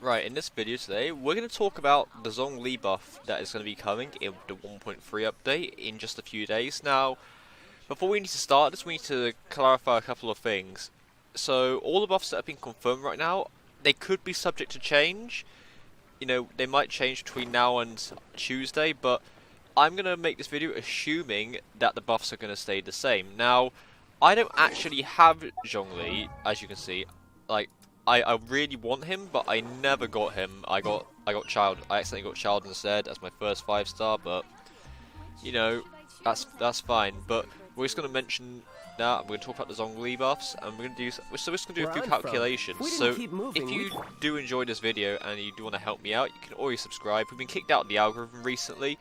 Right, in this video today, we're going to talk about the Zhongli buff that is going to be coming in the 1.3 update in just a few days. Now, before we need to start this, we need to clarify a couple of things. So, all the buffs that have been confirmed right now, they could be subject to change. You know, they might change between now and Tuesday, but I'm going to make this video assuming that the buffs are going to stay the same. Now, I don't actually have Zhongli, as you can see. Like, I really want him, but I never got him. I got Child. I accidentally got Child instead as my first 5-star, but you know, that's fine. But we're just gonna mention that we're gonna talk about the Zhongli buffs, and we're just gonna do a few calculations. So if you do enjoy this video and you do want to help me out, you can always subscribe. We've been kicked out of the algorithm recently.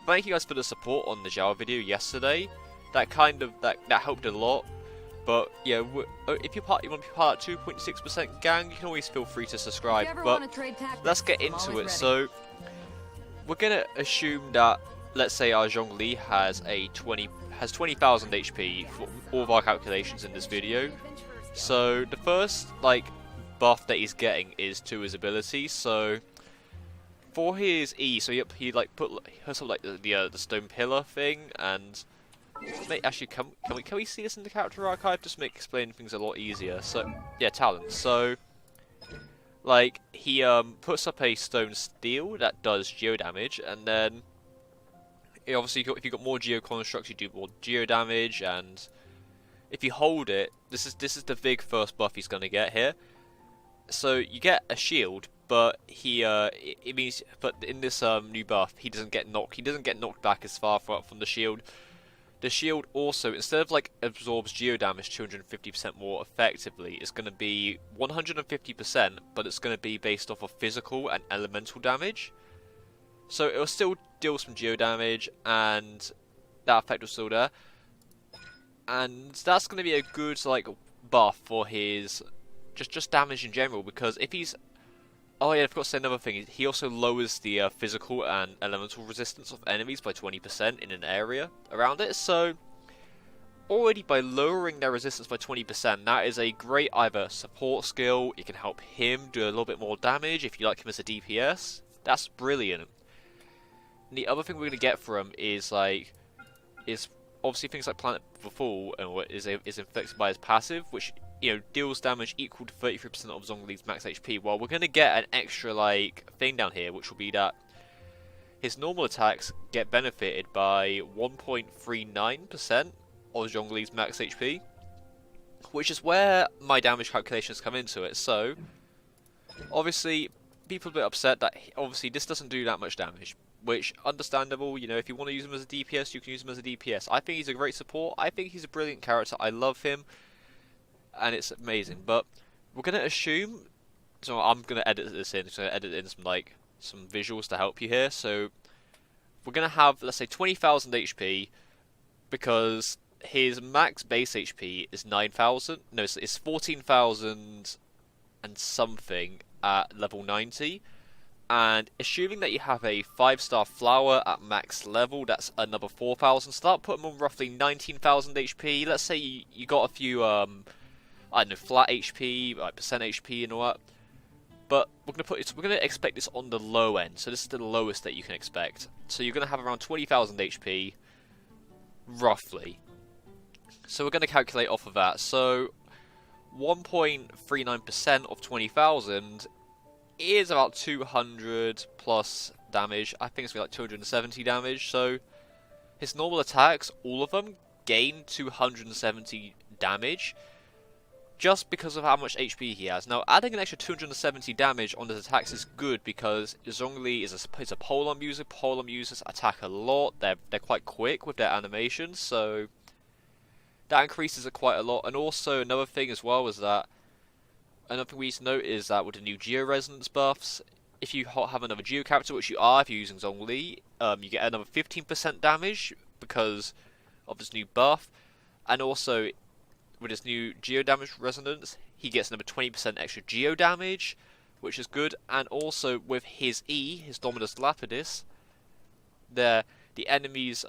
Thank you guys for the support on the Java video yesterday. That helped a lot. But yeah, if you want to be part of 2.6% gang, you can always feel free to subscribe. But let's get into it. So we're gonna assume that, let's say our Zhongli has 20,000 HP for all of our calculations in this video. So the first buff that he's getting is to his ability. So for his E, so he put sort of the stone pillar thing, and actually, can we see this in the character archive? Just make explaining things a lot easier. So yeah, talent. So he puts up a stone steel that does geo damage, and then obviously if you got more geo constructs, you do more geo damage, and if you hold it, this is the big first buff he's gonna get here. So you get a shield, but but in this new buff, he doesn't get knocked back as far from the shield. The shield also, instead of absorbs geo damage 250% more effectively, it's going to be 150%, but it's going to be based off of physical and elemental damage. So it will still deal some geo damage, and that effect was still there. And that's going to be a good buff for his just damage in general, because if he's... Oh yeah, I forgot to say another thing. He also lowers the physical and elemental resistance of enemies by 20% in an area around it. So, already by lowering their resistance by 20%, that is a great either support skill. It can help him do a little bit more damage if you like him as a DPS. That's brilliant. And the other thing we're going to get from him is obviously things like Planet Fall, and is inflicted by his passive, which deals damage equal to 33% of Zhongli's max HP. Well, we're going to get an extra thing down here, which will be that his normal attacks get benefited by 1.39% of Zhongli's max HP, which is where my damage calculations come into it. So, obviously, people are a bit upset that obviously this doesn't do that much damage, which understandable. If you want to use him as a DPS, you can use him as a DPS. I think he's a great support. I think he's a brilliant character. I love him. And it's amazing, but we're gonna assume. So I'm gonna edit this in. So edit in some visuals to help you here. So we're gonna have, let's say, 20,000 HP, because his max base HP is 9,000. No, it's 14,000 and something at level 90. And assuming that you have a 5-star flower at max level, that's another 4,000. So that put him on roughly 19,000 HP. Let's say you got a few I don't know, flat HP, percent HP and all that. But we're gonna expect this on the low end. So this is the lowest that you can expect. So you're gonna have around 20,000 HP, roughly. So we're gonna calculate off of that. So 1.39% of 20,000 is about 200 plus damage. I think it's gonna be 270 damage. So his normal attacks, all of them, gain 270 damage, just because of how much HP he has. Now, adding an extra 270 damage on his attacks is good, because Zhongli is a polearm user. Polearm users attack a lot. They're quite quick with their animations, so that increases it quite a lot. And also, another thing as well is that, another thing we need to note is that with the new Geo Resonance buffs, if you have another Geo character, which you are if you're using Zhongli, you get another 15% damage because of this new buff. And also, with his new Geo Damage Resonance, he gets another 20% extra Geo Damage, which is good. And also with his E, his Dominus Lapidus, the enemy's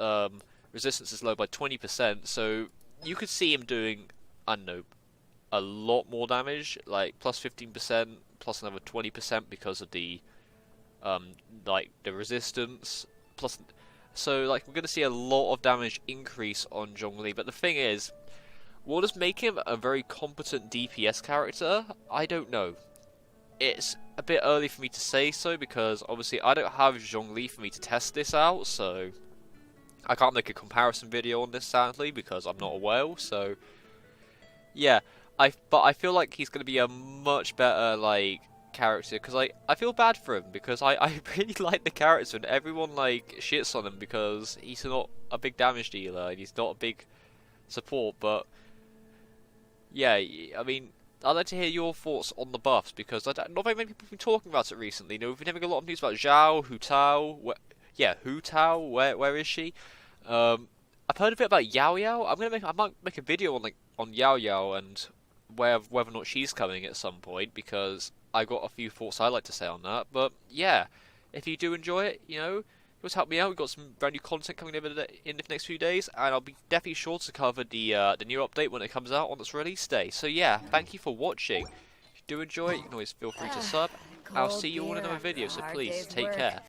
resistance is low by 20%, so you could see him doing, I don't know, a lot more damage, like plus 15%, plus another 20% because of the like the resistance. Plus, so like we're gonna see a lot of damage increase on Zhongli. But the thing is, what does make him a very competent DPS character? I don't know. It's a bit early for me to say so because obviously I don't have Zhongli for me to test this out, so I can't make a comparison video on this sadly because I'm not a whale. So yeah, but I feel like he's gonna be a much better like character because I feel bad for him because I really like the character and everyone like shits on him because he's not a big damage dealer and he's not a big support. But yeah, I mean, I'd like to hear your thoughts on the buffs because not very many people have been talking about it recently. You know, we've been having a lot of news about Zhao, Hu Tao. Hu Tao. Where is she? I've heard a bit about Yao Yao. I might make a video on on Yao Yao and whether or not she's coming at some point because I got a few thoughts I'd like to say on that. But yeah, if you do enjoy it, you know, just help me out. We've got some brand new content coming in the next few days, and I'll be definitely sure to cover the new update when it comes out on its release day. So yeah, thank you for watching. If you do enjoy it, you can always feel free to sub. I'll see you all in another video, so please take care.